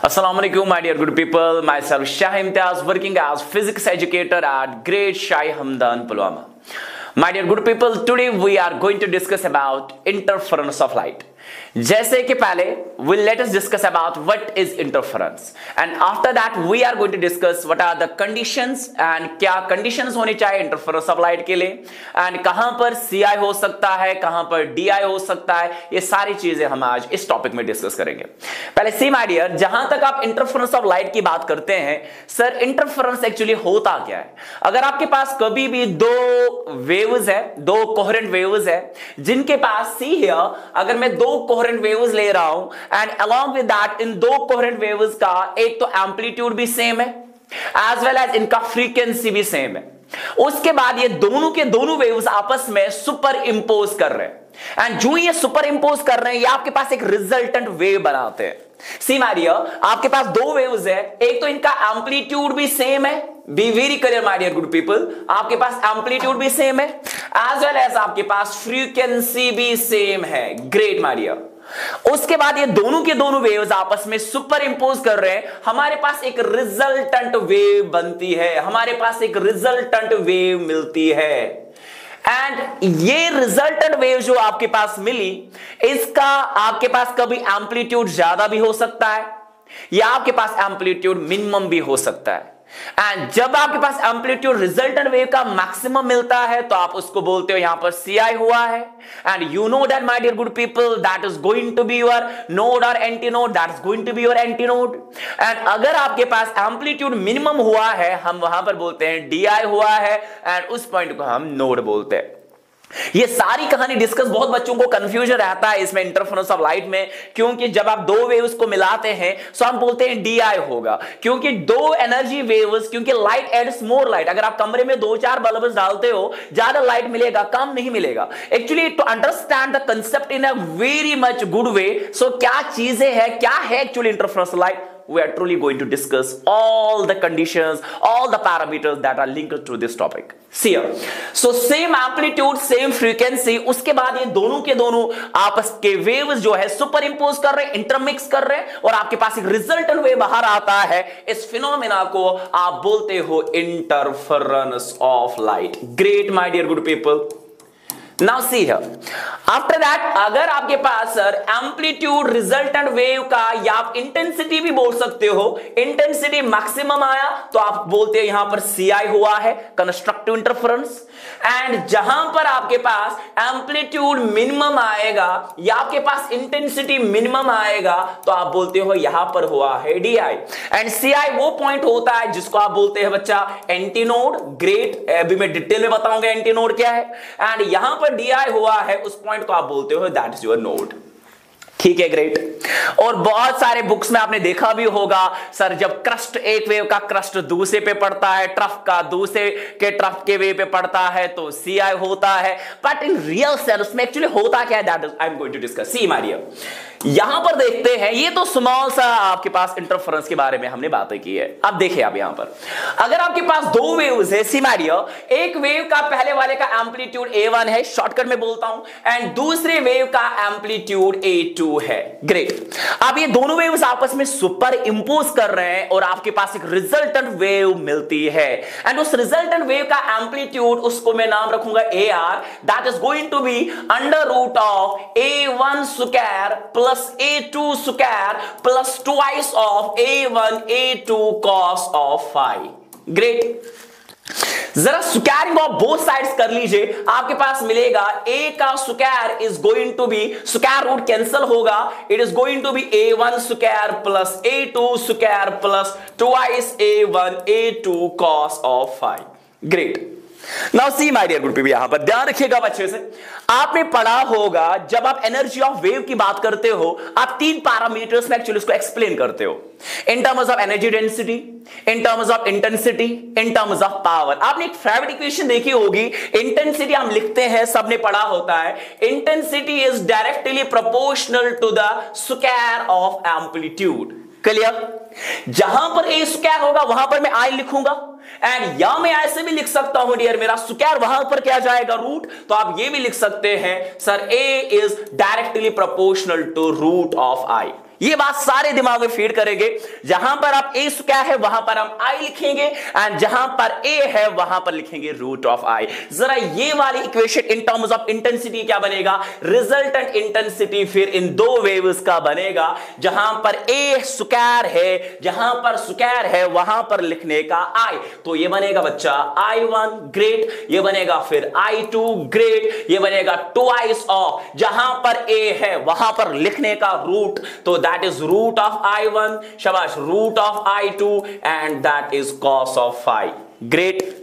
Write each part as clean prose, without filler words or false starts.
Assalamualaikum, my dear good people. Myself Shah Imtiaz, working as physics educator at Great Shai Hamdan, Pulwama. My dear good people, today we are going to discuss about interference of light. जैसे कि पहले we'll let us discuss about what is interference and after that we are going to discuss what are the conditions and क्या conditions होनी चाहिए interference of light के लिए and कहां पर CI हो सकता है, कहां पर DI हो सकता है, ये सारी चीजें हम आज इस टॉपिक में डिस्कस करेंगे। पहले सी माय डियर, जहां तक आप इंटरफेरेंस ऑफ लाइट की बात करते हैं, सर इंटरफेरेंस एक्चुअली होता क्या है? अगर आपके पास कभी भी दो वेव्स है, दो कोहेरेंट वेव्स है, जिनके पास सी हियर अगर मैं दो कोहेरेंट वेव्स ले रहा हूं and along with that in दो कोहेरेंट वेव्स का एक तो एम्पलीट्यूड भी सेम है एज वेल एज इनका फ्रीक्वेंसी भी सेम है, उसके बाद ये दोनों के दोनों वेव्स आपस में सुपर इंपोज कर रहे हैं एंड जो ये सुपर इंपोज कर रहे हैं ये आपके पास एक रिजल्टेंट वेव बनाते हैं। सी मारिया, आपके पास दो वेव्स है, एक तो इनका एम्पलीट्यूड भी सेम है, be very clear my dear good people, आपके पास एम्पलीट्यूड भी सेम है एज वेल एज आपके पास फ्रीक्वेंसी भी सेम है। Great Maria. उसके बाद ये दोनों के दोनों वेव्स आपस में सुपर इंपोज कर रहे हैं, हमारे पास एक रिजल्टेंट वेव बनती है, हमारे पास एक रिजल्टेंट वेव मिलती है एंड ये रिजल्टेंट वेव जो आपके पास मिली, इसका आपके पास कभी एम्पलीट्यूड ज्यादा भी हो सकता है या आपके पास एम्पलीट्यूड मिनिमम भी हो सकता है एंड जब आपके पास एम्पलीट्यूड रिजल्टेंट वेव का मैक्सिमम मिलता है तो आप उसको बोलते हो यहां पर CI हुआ है and you know that my dear good people that is going to be your node और anti node, that is going to be your anti node and अगर आपके पास एम्पलीट्यूड मिनिमम हुआ है हम वहां पर बोलते हैं DI हुआ है एंड उस पॉइंट को हम नोड बोलते हैं। ये सारी कहानी डिस्कस, बहुत बच्चों को कंफ्यूजन रहता है इसमें इंटरफेरेंस ऑफ लाइट में, क्योंकि जब आप दो वेव्स को मिलाते हैं सो हम बोलते हैं DI होगा, क्योंकि दो एनर्जी वेव्स, क्योंकि लाइट एड्स मोर लाइट। अगर आप कमरे में दो चार बल्ब डालते हो ज्यादा लाइट मिलेगा, कम नहीं मिलेगा। Actually to understand the concept in a very much good way, so क्या चीजें हैं, क्या है actually interference light, we are truly going to discuss all the conditions, all the parameters that are linked to this topic. See here, so same amplitude, same frequency, उसके बाद ये दोनों के दोनों आपस के वेव्स जो है सुपर इंपोज कर रहे हैं, इंटरमिक्स कर रहे हैं और आपके पास एक रिजल्टेंट वेव बाहर आता है। इस फिनोमेना को आप बोलते हो interference of light. Great my dear good people. Now see here, after that अगर आपके पास सर एम्पलीट्यूड रिजल्टेंट वेव का या आप इंटेंसिटी भी बोल सकते हो, इंटेंसिटी मैक्सिमम आया तो आप बोलते हैं यहां पर CI हुआ है, कंस्ट्रक्टिव इंटरफेरेंस एंड जहां पर आपके पास एम्पलीट्यूड मिनिमम आएगा या आपके पास इंटेंसिटी मिनिमम आएगा तो आप बोलते हो यहां पर हुआ है DI एंड CI वो पॉइंट होता है जिसको आप बोलते हैं बच्चा एंटी नोड। ग्रेट, अभी मैं डिटेल में बताऊंगा एंटी नोड क्या है एंड यहां पर DI हुआ है, उस पॉइंट को आप बोलते हो दैट इज योर नोड। ठीक है, ग्रेट। और बहुत सारे बुक्स में आपने देखा भी होगा सर, जब क्रस्ट, एक वेव का क्रस्ट दूसरे पे पड़ता है, ट्रफ का दूसरे के ट्रफ के वेव पे पड़ता है तो CI होता है, बट इन रियल सेंस में एक्चुअली होता क्या है that I am going to discuss. See my dear, यहां पर देखते हैं, ये तो स्मॉल सा आपके पास इंटरफेरेंस के बारे में हमने बातें की है। अब देखिए आप यहां पर अगर आपके पास दो वेव्स है, सी माय डियर, एक वेव का पहले वाले का एम्पलीट्यूड A1 है, शॉर्टकट में बोलता हूं, एंड दूसरे वेव का एम्पलीट्यूड A2 है। ग्रेट। अब ये दोनों वेव्स आपस में सुपर इंपोज कर रहे हैं और आपके पास एक रिजल्टेंट वेव मिलती है एंड उस रिजल्टेंट वेव का एम्पलीट्यूड, उसको मैं नाम रखूंगा AR, that is going to be under root of A1 square plus A2 square plus twice of A1 A2 cos of phi. Great. जरा स्क्वायरिंग ऑफ बोथ साइड्स कर लीजिए, आपके पास मिलेगा A का square is going to be, square root cancel होगा, it is going to be A1 square plus A2 square plus twice A1 A2 cos of phi. Great. Now see my dear good people, यहां पर ध्यान रखिएगा अच्छे से, आपने पढ़ा होगा जब आप एनर्जी ऑफ वेव की बात करते हो आप तीन पैरामीटर्स में एक्चुअली उसको एक्सप्लेन करते हो, इन terms of energy density, in terms of intensity, in terms of power. आपने एक फेराडे इक्वेशन देखी होगी, इंटेंसिटी हम लिखते हैं, सबने पढ़ा होता है, intensity is directly proportional to the square of amplitude. Clear? जहां पर A स्क्वायर होगा वहां पर मैं I लिखूंगा एंड या मैं ऐसे भी लिख सकता हूं डियर, मेरा स्क्वायर वहां पर क्या जाएगा, रूट, तो आप ये भी लिख सकते हैं sir A is directly proportional to root of I। ये बात सारे दिमाग में फीड करेंगे। जहां पर आप a स्क्वायर है वहां पर हम i लिखेंगे एंड जहां पर a है वहां पर लिखेंगे रूट ऑफ i। जरा ये वाली equation in terms of intensity क्या बनेगा, रिजल्टेंट इंटेंसिटी फिर इन दो वेव्स का बनेगा। जहां पर a स्क्वायर है, जहां पर स्क्वायर है वहां पर लिखने का i, तो ये बनेगा बच्चा i1 ग्रेट, ये बनेगा फिर i2 ग्रेट, ये बनेगा ट्वाइस ऑफ जहां पर a है वहां पर लिखने का रूट, तो that is root of i1, शाबाश, root of i2 and that is cos of phi। Great.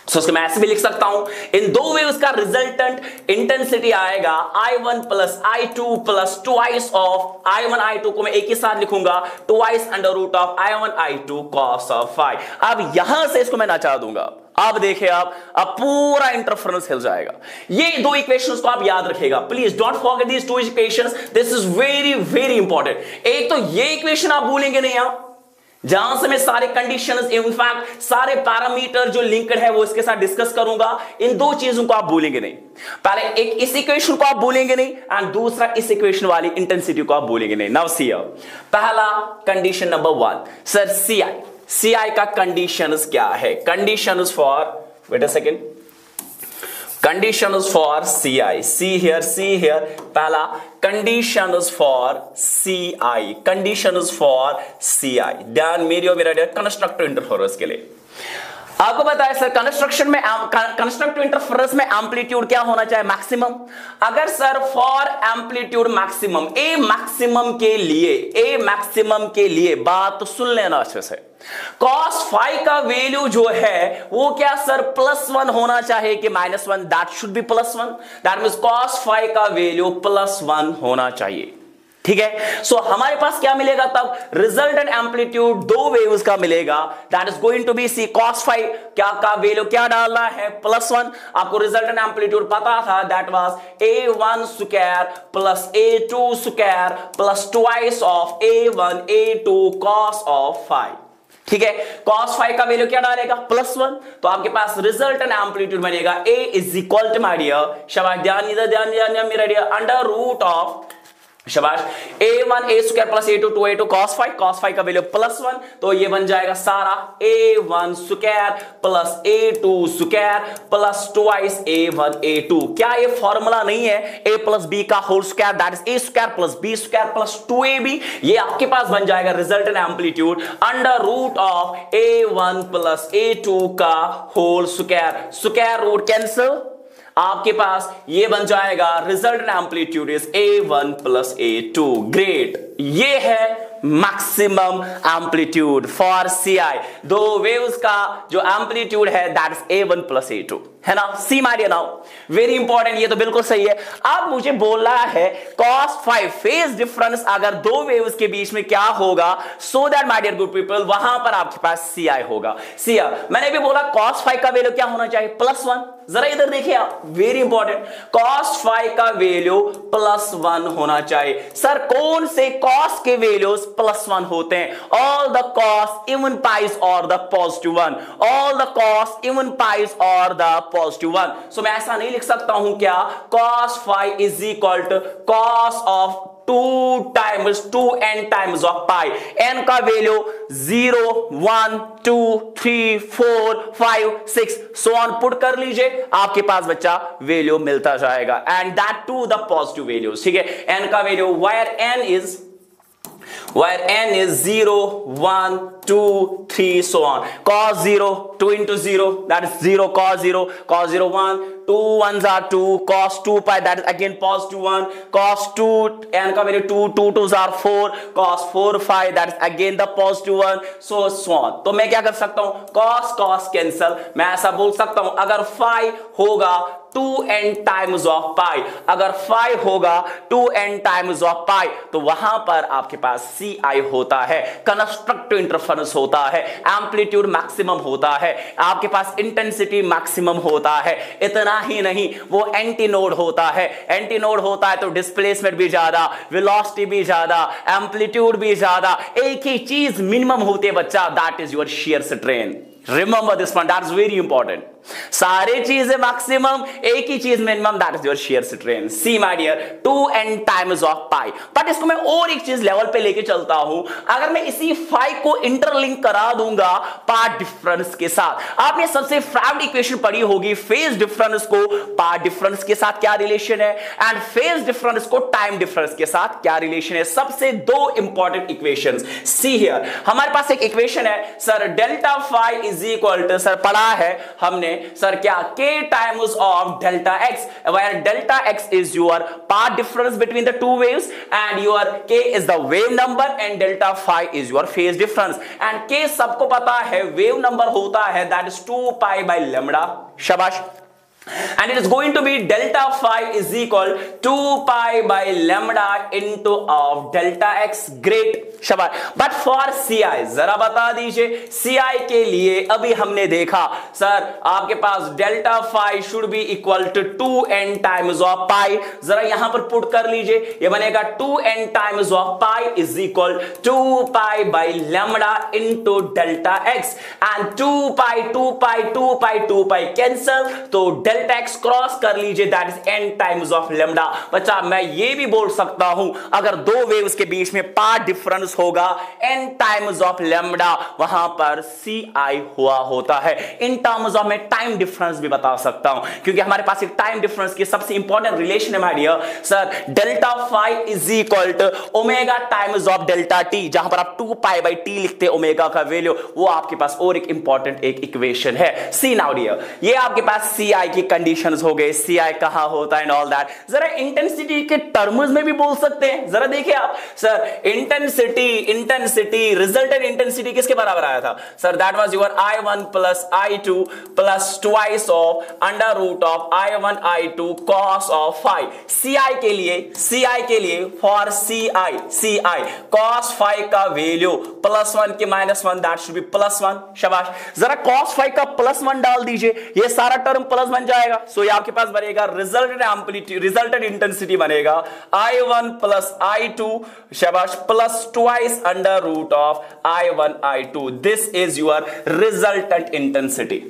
So इसको मैं ऐसे भी लिख सकता हूं, इन दो वेव्स का रिजल्टेंट इंटेंसिटी आएगा i1 plus i2 plus twice of i1 i2 को मैं एक ही साथ लिखूंगा twice under root of i1 i2 cos of phi। अब यहां से इसको मैं नचा दूंगा। अब देखिए अब पूरा इंटरफेरेंस हिल जाएगा। ये दो इक्वेशंस को आप याद रखिएगा please, don't forget these two equations, this is very very important. एक तो ये इक्वेशन आप भूलेंगे नहीं, आप जहां से मैं सारे कंडीशंस इनफैक्ट सारे पैरामीटर जो लिंक्ड है वो इसके साथ डिस्कस करूंगा। इन दो चीजों को आप भूलेंगे नहीं, पहले एक इस इक्वेशन को आप भूलेंगे नहीं एंड दूसरा इस इक्वेशन वाली इंटेंसिटी को आप भूलेंगे नहीं। नाउ सी पहला कंडीशन नंबर 1, सर CI का कंडीशंस क्या है, conditions for, wait a second, conditions for CI, see here, पहला conditions for CI, conditions for CI, ध्यान मेरी और मेरा कंस्ट्रक्टिव इंटरफेरेंस के लिए। आपको पता है सर कंस्ट्रक्टिव इंटरफेरेंस में एम्पलीट्यूड क्या होना चाहिए, मैक्सिमम। अगर sir for amplitude maximum, A maximum के लिए बात तो सुन लेना अच्छे से, cos phi का वैल्यू जो है वो क्या सर +1 होना चाहिए कि -1, that should B +1, that means cos phi का वैल्यू +1 होना चाहिए। ठीक है, सो हमारे पास क्या मिलेगा तब, रिजल्टेंट एम्पलीट्यूड दो वेव्स का मिलेगा, that is going to be C cos phi क्या का वैल्यू क्या डालना है +1। आपको रिजल्टेंट एम्पलीट्यूड पता था, that was a1 square plus a2 square plus twice of a1 a2 cos of phi। ठीक है, cos phi का वैल्यू क्या डालेगा +1, तो आपके पास रिजल्टेंट एम्पलीट्यूड बनेगा a is equal to my dear, शाबाश ध्यान मेरा डियर, अंडर रूट ऑफ, शाबाश, a1 a square plus a2 2a2 cos phi का वैल्यू +1, तो ये बन जाएगा सारा a1 square plus a2 square plus twice a1 a2। क्या ये फॉर्मूला नहीं है a प्लस बी का whole square, that is a square plus b square plus 2ab, ये आपके पास बन जाएगा resultant amplitude under root of a1 plus a2 का whole square, square root cancel, आपके पास ये बन जाएगा resultant amplitude is a1 plus a2। Great, ये है मैक्सिमम एम्पलीट्यूड फॉर CI, दो वेव्स का जो एम्पलीट्यूड है that is a1 plus a2, है ना। सी मारिए नाउ, वेरी इंपॉर्टेंट, ये तो बिल्कुल सही है। अब मुझे बोलना है cos phi फेज डिफरेंस अगर दो वेव्स के बीच में क्या होगा, so that my dear good people वहां पर आपके पास CI होगा। सी मैंने भी बोला cos phi का वैल्यू क्या होना चाहिए +1, जरा इधर देखिए आप, वेरी इंपॉर्टेंट, cos phi का वैल्यू +1 होना चाहिए। सर कौन से cos के वैल्यूज +1 होते हैं, all the cos even pis और the positive one, all the cos even pis और द पॉजिटिव वन। सो मैं ऐसा नहीं लिख सकता हूं क्या, cos phi is equal to cos of 2 times 2n times of pi, n का वैल्यू 0 1 2 3 4 5 6 सो ऑन पुट कर लीजिए, आपके पास बच्चा वैल्यू मिलता जाएगा and that to the positive values. ठीक है, n का value where n is 0 1 2 3 so on, cos 0 2 into 0 that is 0 cos 0 1 2 1s are 2 cos 2 pi that is again positive 1 cos 2 n का value 2 2 2s are 4 cos 4 phi that is again the positive 1 so on। तो मैं क्या कर सकता हूं, cos cancel, मैं ऐसा बोल सकता हूं अगर phi होगा 2n टाइम्स ऑफ पाई, अगर phi होगा 2n टाइम्स ऑफ पाई, तो वहां पर आपके पास CI होता है, कंस्ट्रक्टिव इंटरफेरेंस होता है, एम्पलीट्यूड मैक्सिमम होता है, आपके पास इंटेंसिटी मैक्सिमम होता है। इतना ही नहीं, वो एंटीनोड होता है, एंटीनोड होता है तो डिस्प्लेसमेंट भी ज्यादा, वेलोसिटी भी ज्यादा, एम्पलीट्यूड भी ज्यादा, एक ही चीज मिनिमम होती है बच्चा, that is your shear strain. Remember this one, that is very important. सारे चीजें मैक्सिमम, एक ही चीज minimum, that is your shear strain. See my dear 2n times of pi. But इसको मैं और एक चीज लेवल पे लेके चलता हूं. अगर मैं इसी फाई को इंटरलिंक करा दूंगा पाथ डिफरेंस के साथ. आपने सबसे फेवरेट इक्वेशन पढ़ी होगी फेज डिफरेंस को पाथ डिफरेंस के साथ क्या रिलेशन है एंड फेज डिफरेंस को टाइम डिफरेंस के साथ क्या रिलेशन है. सबसे दो इंपॉर्टेंट इक्वेशंस. सी हियर हमारे पास एक इक्वेशन है sir, delta phi is equal to, sir पढ़ा है हमने सर क्या, k times of delta x, where delta x is your path difference between the two waves and your k is the wave number and delta phi is your phase difference. And k सबको पता है wave number होता है that is 2 pi by lambda. शाबाश. And it is going to be delta phi is equal 2 pi by lambda into of delta x. Great. शाबाश. But for CI जरा बता दीजिए, CI के लिए अभी हमने देखा सर आपके पास delta phi should be equal to 2n times of pi. जरा यहां पर पुट कर लीजिए, ये बनेगा 2n times of pi is equal 2 pi by lambda into delta x and 2 pi cancel, तो डेल्टा x क्रॉस कर लीजिए that is n times of lambda. बच्चा मैं ये भी बोल सकता हूं अगर दो वेव्स के बीच में पाथ डिफरेंस होगा n टाइम्स ऑफ लैम्डा, वहां पर ci हुआ होता है. इन टर्म्स ऑफ मैं टाइम डिफरेंस भी बता सकता हूं क्योंकि हमारे पास एक टाइम डिफरेंस की सबसे इंपॉर्टेंट रिलेशन है my dear sir, delta phi is equal to omega times of delta t. जहां पर आप 2 पाई बाय टी लिखते हैं ओमेगा का वैल्यू, वो आपके पास और एक इंपॉर्टेंट एक इक्वेशन है. सी नाउ डियर ये आपके पास ci की कंडीशंस हो गए, ci कहां होता है एंड ऑल दैट. जरा इंटेंसिटी के टर्म्स में भी बोल सकते हैं. जरा देखिए आप सर, इंटेंसिटी रिजल्टेंट इंटेंसिटी किसके बराबर आया था sir, that was your I1 plus I2 plus twice of under root of I1 I2 cos of phi. ci के लिए फॉर ci cos फाई का वैल्यू +1 के -1 दैट शुड बी +1. शाबाश. जरा cos फाई का +1 डाल दीजिए, ये सारा टर्म +1 जाएगा. सो ये आपके पास बनेगा रिजल्टेंट एम्पलीट्यूड, रिजल्टेंट इंटेंसिटी बनेगा I1 प्लस I2 शाबाश plus twice under root of I1 I2. This is your resultant intensity.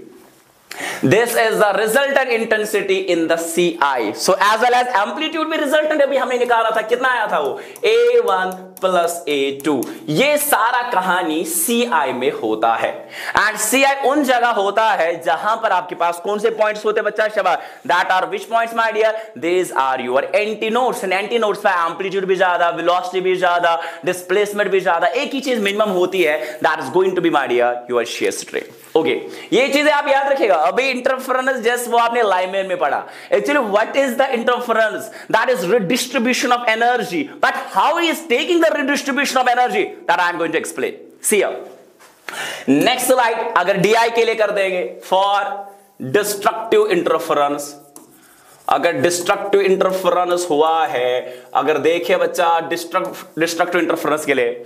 This is the resultant intensity in the CI. So as well as amplitude भी resultant अभी हमें निकाला था, कितना आया था वो A1 प्लस A2. ये सारा कहानी CI में होता है एंड CI उन जगह होता है जहां पर आपके पास कौन से पॉइंट्स होते हैं बच्चा शाबाश, that are which points my dear, these are your anti nodes. Anti nodes पर एम्पलीट्यूड भी ज्यादा, वेलोसिटी भी ज्यादा, डिस्प्लेसमेंट भी ज्यादा, एक ही चीज मिनिमम होती है that is going to be my dear your shear strain. Okay ये चीजें आप याद रखिएगा. अभी इंटरफेरेंस जस्ट वो आपने लाइनमैन में पढ़ा. Actually what is the interference, that is redistribution of energy. But how he is taking the redistribution of energy that I am going to explain. See here next slide अगर DI के लिए कर देंगे फॉर डिस्ट्रक्टिव इंटरफेरेंस. अगर destructive interference हुआ है, अगर देखिए बच्चा डिस्ट्रक्टिव इंटरफेरेंस के लिए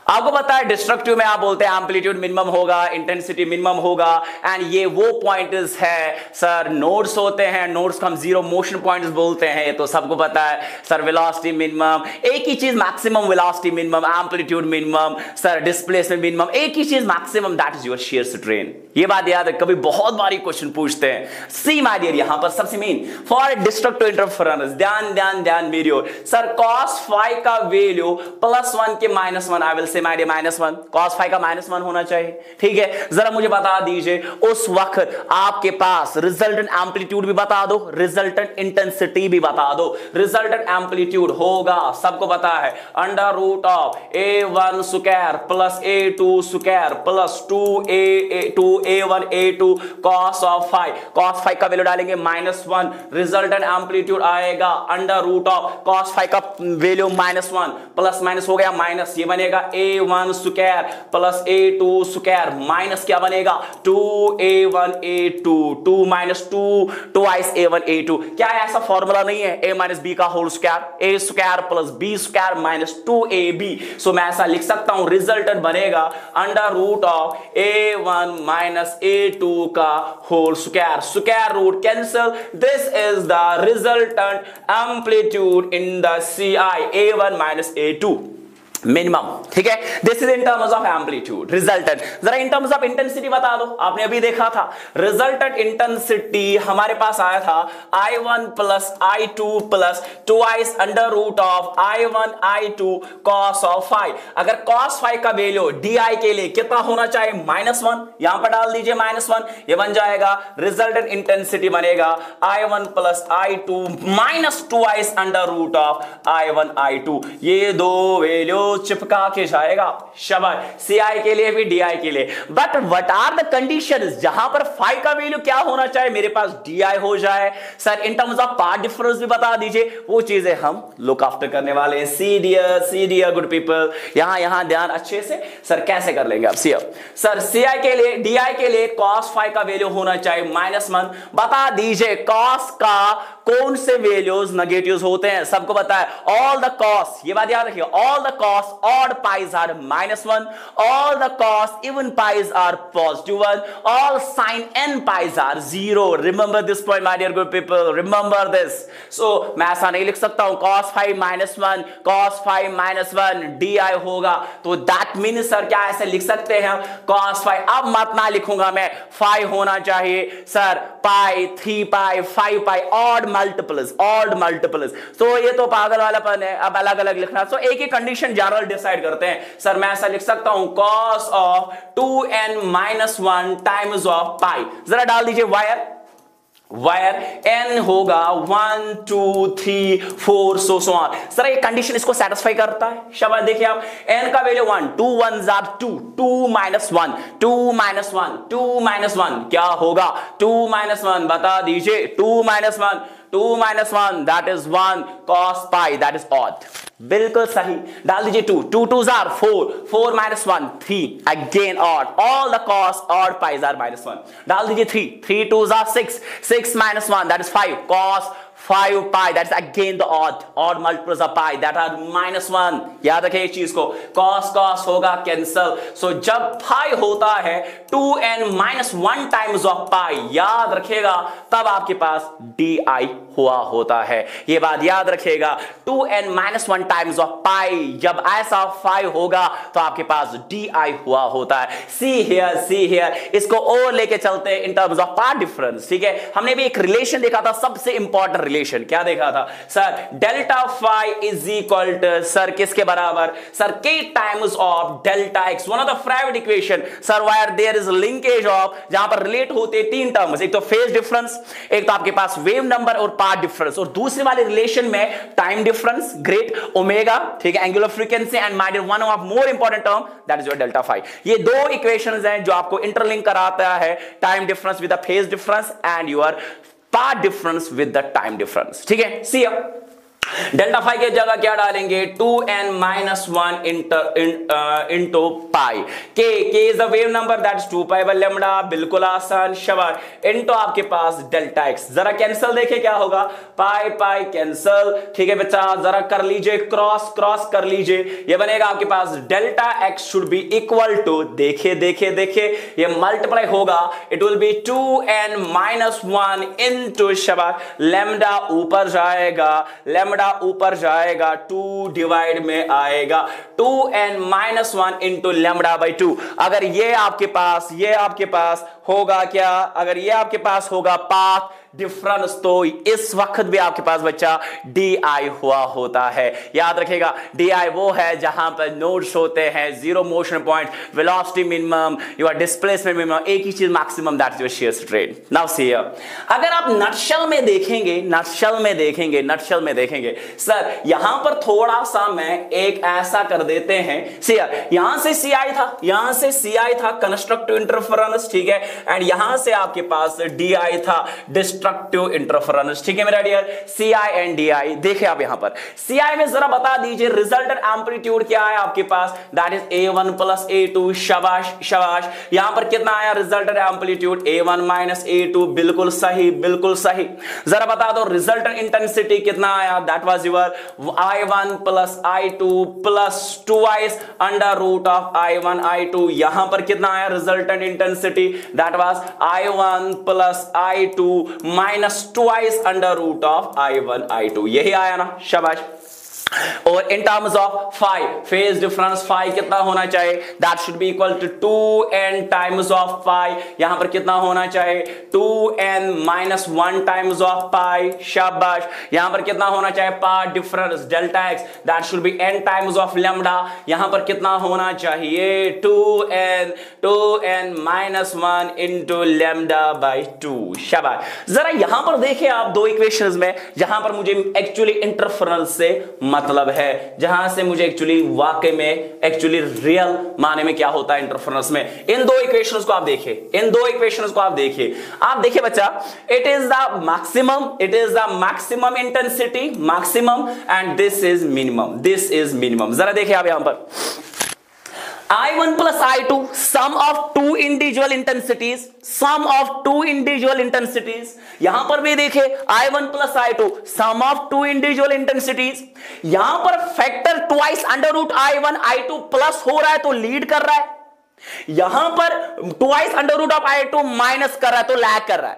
आपको पता है डिस्ट्रक्टिव में आप बोलते हैं एम्पलीट्यूड मिनिमम होगा, इंटेंसिटी मिनिमम होगा एंड ये वो पॉइंट्स है सर, नोड्स होते हैं, नोड्स को हम जीरो मोशन पॉइंट्स बोलते हैं, ये तो सबको पता है सर. वेलोसिटी मिनिमम, एक ही चीज maximum velocity minimum, amplitude minimum sir, displacement minimum, एक ही चीज maximum, that is your shear strain. ये बात याद है, कभी बहुत बारी क्वेश्चन पूछते हैं. सी माय डियर यहां पर सबसे मेन फॉर डिस्ट्रक्टिव इंटरफेरेंस ध्यान मेरी ओर सर, cos फाई का वैल्यू +1 के -1 I will say my dear -1, cos phi का -1 होना चाहिए. ठीक है, जरा मुझे बता दीजिए उस वक्त आपके पास रिजल्टेंट एम्पलीट्यूड भी बता दो, रिजल्टेंट इंटेंसिटी भी बता दो. रिजल्टेंट एम्पलीट्यूड होगा सबको पता है under root of A1 square plus A2 square plus 2A1 A2 cos of phi. cos phi का वैल्यू डालेंगे -1, रिजल्टेंट एम्पलीट्यूड आएगा under root of cos phi का वैल्यू -1 प्लस माइनस हो गया माइनस, ये बनेगा A1 square plus A2 square minus क्या बनेगा 2A1 A2, 2 minus 2 twice A1 A2. क्या है ऐसा फॉर्मूला नहीं है A माइनस B का whole square, A square plus B square minus 2AB. So मैं ऐसा लिख सकता हूं रिजल्टेंट बनेगा under root of A1 minus A2 का whole square, square root cancel. This is the resultant amplitude in the CI A1 minus A2. Minimum, ठीक है। This is in terms of amplitude. Resultant, जरा in terms of intensity बता दो। आपने अभी देखा था रिजल्टेंट इंटेंसिटी हमारे पास आया था I1 plus I2 plus twice under root of I1 I2 cos of phi. अगर cos फाई का वैल्यू DI के लिए कितना होना चाहिए, -1, यहां पर डाल दीजिए -1, ये बन जाएगा रिजल्टेंट इंटेंसिटी बनेगा I1 plus I2 minus twice under root of I1 I2। ये दो वैल्यू चिपका के जाएगा, शाबाश। CI के लिए भी DI के लिए। But what are the conditions जहां पर फाई का वैल्यू क्या होना चाहिए, मेरे पास DI हो जाए। Sir in terms of path difference भी बता दीजिए, वो चीजें हम लुक आफ्टर करने वाले हैं। सी डियर गुड पीपल, यहां ध्यान अच्छे से। सर कैसे कर लेंगे आप? सर CI के लिए DI के लिए cos फाई का वैल्यू होना चाहिए -1। बता दीजिए cos का कौन से वैल्यूज नेगेटिव्स होते हैं, सबको पता है। ऑल द cos, ये बात याद रखिए, all the cos odd pi's are -1, all the cos even pi's are +1, all sin n pi's are 0। remember this point my dear good people, remember this। so मैं ऐसा नहीं लिख सकता हूं cos phi -1 cos phi -1 DI होगा, तो that means sir क्या ऐसे लिख सकते हैं cos phi? अब मत ना लिखूंगा मैं, phi होना चाहिए sir pi, 3 pi, 5 pi, odd multiples। तो ये तो पागल वालापन है, अब अलग अलग लिखना। तो एक ही कंडीशन जनरल डिसाइड करते हैं। सर मैं ऐसा लिख सकता हूं cos of 2n-1 times of pi. जरा डाल दीजिए वायर n होगा 1 2 3 4 सो ऑन। सर ये कंडीशन इसको सेटिस्फाई करता है, शाबाश। देखिए आप n का वैल्यू 1, 2 1s are 2, 2 - 1, 2 - 1, 2 - 1 क्या होगा? 2 - 1 बता दीजिए, 2 - 1, 2 - 1 that is 1 cos pi, that is odd। बिल्कुल सही, डाल दीजिए 2, 2 2s are 4, 4 - 1 3, again odd, all the cos odd pi's are -1। डाल दीजिए 3, 3 2s are 6, 6 - 1 that is 5 cos 5 pi, that is again the odd multiples of pi that are -1। याद रखें इस चीज को, cos होगा कैंसल। सो जब pi होता है 2n-1 टाइम्स ऑफ pi, याद रखेगा तब आपके पास DI हुआ होता है। ये बात याद रखेगा, 2n-1 टाइम्स ऑफ pi जब ऐसा phi होगा तो आपके पास DI हुआ होता है। सी हियर, इसको और लेके चलते हैं इन टर्म्स ऑफ पार्ट डिफरेंस, ठीक है। हमने भी एक रिलेशन देखा था, सबसे इंपॉर्टेंट रिलेशन क्या देखा था sir? Delta phi is equal to sir किसके बराबर? Sir k times of delta x, one of the favourite equation sir, where there is linkage of, जहां पर रिलेट होते तीन टर्म्स, एक तो फेज डिफरेंस, एक तो आपके पास वेव नंबर और पार्ट डिफरेंस, और दूसरे वाले रिलेशन में टाइम डिफरेंस, ग्रेट ओमेगा, ठीक है, angular frequency and my dear one of more important term that is your delta phi. ये दो इक्वेशंस हैं जो आपको इंटरलिंक कराता है time difference with the phase difference and your part difference with the time difference, ठीक है। सी delta phi की जगह क्या डालेंगे? 2n-1 into pi. K is the wave number that is 2 pi by lambda, बिल्कुल आसान, शाबाश। इंटू आपके पास डेल्टा एक्स, जरा कैंसिल देखे क्या होगा, पाई पाई कैंसिल, ठीक है बच्चा। जरा कर लीजिए क्रॉस कर लीजिए, ये बनेगा आपके पास delta x should be equal to, देखिए ये मल्टीप्लाई होगा, it will be 2n-1 into शाबाश लैम्डा, ऊपर जाएगा 2 डिवाइड में आएगा 2n-1 इंटू लैम्डा बाई 2। अगर ये आपके पास होगा क्या? अगर ये आपके पास होगा पाथ डिफरेंस, तो इस वक्त भी आपके पास बच्चा DI हुआ होता है। याद रखेगा DI वो है जहां पर नोड्स होते हैं, zero motion point, velocity minimum, your displacement minimum, एक ही चीज maximum, that is your shear strain. Now see here, अगर आप नटशेल में देखेंगे सर, यहां पर थोड़ा सा मैं एक ऐसा कर देते हैं, यहां से CI था कंस्ट्रक्टिव इंटरफेरेंस, ठीक है, एंड यहां से आपके पास DI था डिस्ट्रक्टिव इंटरफेरेंस, ठीक है मेरा डियर। CI एंड DI देखे आप यहां पर, CI में जरा बता दीजिए रिजल्टेंट एम्पलीट्यूड क्या है आपके पास, that is A1 plus A2, शाबाश। यहां पर कितना आया resultant amplitude? A1 minus A2, बिल्कुल सही। जरा बता दो रिजल्टेंट इंटेंसिटी कितना आया, that was your I1 plus I2 plus twice under root of I1 I2। यहां पर कितना आया resultant intensity? That was I1 plus I2 minus twice under root of I1 I2, यही आया ना, शाबाश। और in terms of phi phase difference phi कितना होना चाहिए, that should be equal to 2n times of pi. यहां पर कितना होना चाहिए, 2n माइनस 1 टाइम्स ऑफ पाई। शाबाश। यहां पर कितना होना चाहिए, path difference delta x, that should B n times of lambda. यहां पर कितना होना चाहिए, 2n minus 1 into lambda by 2। शाबाश। जरा यहां पर देखिए आप दो इक्वेशंस में, जहां पर मुझे एक्चुअली इंटरफेरेंस से मतलब है, जहां से मुझे एक्चुअली वाकई में एक्चुअली रियल माने में क्या होता है इंटरफेरेंस में। इन दो इक्वेशंस को आप देखिए, इन दो इक्वेशंस को आप देखिए बच्चा, it is the maximum intensity, maximum, and this is minimum. जरा देखिए आप यहां पर I1 plus I2 sum of two individual intensities, यहां पर भी देखिए I1 plus I2 sum of two individual intensities। यहां पर factor twice under root I1 I2 plus हो रहा है तो लीड कर रहा है, यहां पर twice under root of I2 minus कर रहा है तो लैग कर रहा है।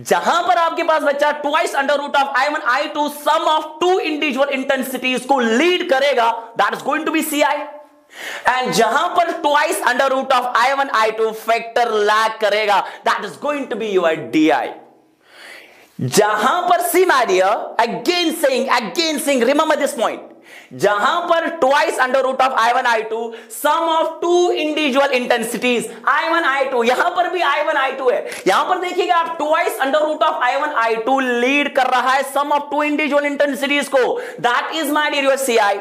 जहां पर आपके पास बच्चा twice under root of I1 I2 sum of two individual intensities को लीड करेगा, that is going to be CI। And जहां पर twice under root of I1 I2 factor lag करेगा, that is going to be your DI। जहां पर see my dear, again saying remember this point, जहां पर twice under root of I1 I2 sum of two individual intensities I1 I2, यहां पर भी I1 I2 है। यहां पर देखिएगा आप twice under root of I1 I2 lead कर रहा है sum of two individual intensities को, that is my dear your CI।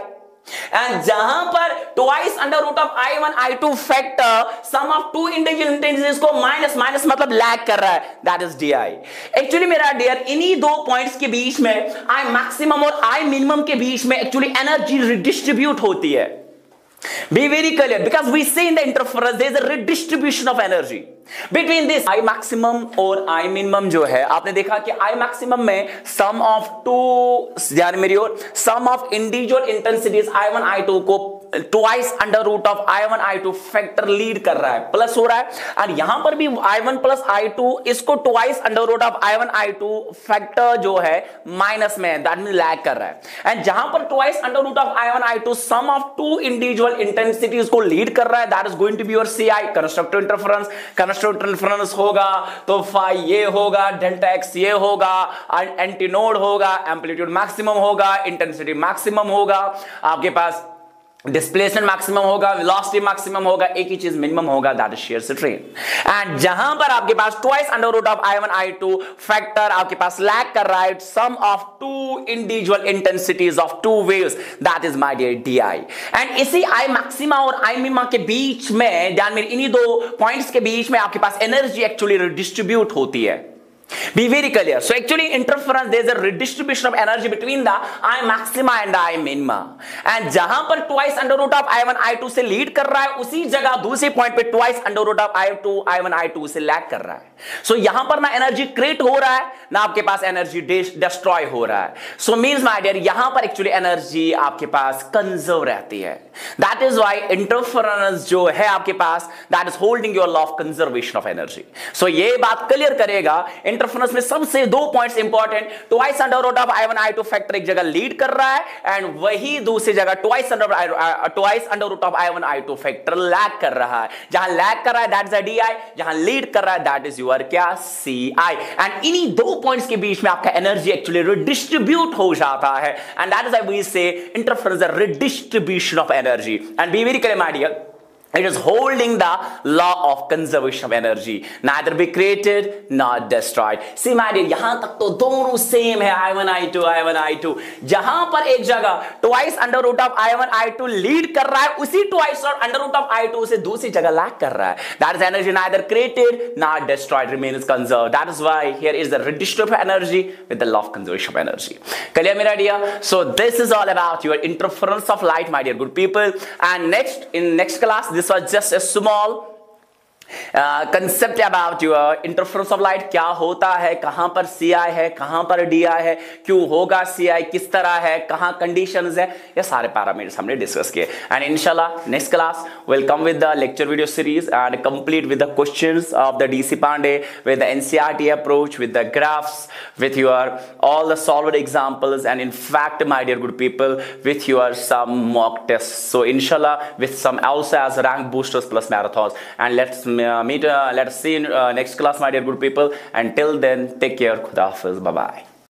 And जहां पर twice under root of I1 I2 factor sum of two individual intensities को minus मतलब lag कर रहा है, दैट इज DI। एक्चुअली मेरा डियर इन्हीं दो पॉइंट्स के बीच में I मैक्सिमम और I मिनिमम के बीच में एक्चुअली एनर्जी रिडिस्ट्रीब्यूट होती है। Be very clear, because we see in the interference there is a redistribution of energy between this I maximum और I minimum जो है, आपने देखा कि I maximum में sum of two, यानी मेरी ओर sum of individual intensities I1 I2 को twice under root of I1 I2 factor lead कर रहा है, प्लस हो रहा है। और यहां पर भी I1 प्लस I2 इसको twice under root of I1 I2 factor जो है माइनस में, दैट मीन लैग कर रहा है। एंड जहां पर twice under root of I1 I2 sum of two individual intensities को लीड कर रहा है, that is going to be your CI। Constructive interference होगा तो फाई ये होगा, डेल्टा एक्स ये होगा, एंटीनोड होगा, एम्पलीट्यूड मैक्सिमम होगा, इंटेंसिटी मैक्सिमम होगा, आपके पास डिस्प्लेसमेंट मैक्सिमम होगा, वेलोसिटी मैक्सिमम होगा, एक ही चीज मिनिमम होगा, that is shear strain. And जहां पर आपके पास twice under root of I1 I2 factor आपके पास लैग कर रहा है sum of two individual intensities of two waves, that is my dear DI। And इसी I मैक्सिमा और I मिनिमा के बीच में, ध्यान में इन्हीं दो पॉइंट्स के बीच में आपके पास एनर्जी एक्चुअली रिडिस्ट्रीब्यूट होती है। Be very clear. So actually interference, there is a redistribution of energy between the I maxima and I minima. And जहां पर twice under root of I1 I2 से लीड कर रहा है, उसी जगह दूसरे पॉइंट पे twice under root of I1 I2 से लैग कर रहा है। So यहां पर ना एनर्जी क्रिएट हो रहा है, ना आपके पास एनर्जी डिस्ट्रॉय हो रहा है। So means my dear, यहां पर एक्चुअली एनर्जी आपके पास कंजर्व रहती है। That is why interference जो है आपके पास, that is holding your law of conservation of energy. So ये बात क्लियर करेगा, इंटरफेरेंस में सबसे दो points important, twice under root of I1 I2 factor एक जगह लीड कर रहा है, एंड वही दूसरी जगह twice under root of I1 I2 factor lag कर रहा है। जहां लैग कर रहा है दैट इज अ DI, जहां लीड कर रहा है दैट इज योर क्या, CI। एंड इन्हीं दो पॉइंट्स के बीच में आपका एनर्जी एक्चुअली रिडिस्ट्रीब्यूट हो जाता है, and that is why we say interference is a redistribution of energy. And be very clear my dear, it is holding the law of conservation of energy, neither be created nor destroyed. See my dear, यहां तक तो दोनों same है, I1 I2। जहां पर एक जगह twice under root of I1 I2 lead कर रहा है, उसी twice और under root of I2 से दूसरी जगह लैग कर रहा है। That is energy neither created nor destroyed, remains conserved. That is why here is the redistribution of energy with the law of conservation of energy. Clear मेरा dear? So this is all about your interference of light, my dear good people. And next in next class, this was just a small concept about your interference of light, क्या होता है, कहां पर CI है, कहां पर DI है, क्यों होगा CI, किस तरह है, कहां कंडीशंस है, ये सारे पैरामीटर्स हमने डिस्कस किए। एंड इंशाल्लाह next class will come with the lecture video series and complete with the questions of the DC Pandey with the NCERT approach, with the graphs, with your all the solved examples, and in fact my dear good people, with your some mock tests. So inshallah with some also as rank boosters plus marathons, and let's let's see in next class my dear good people. Until then, take care. Khuda Hafiz. Bye bye.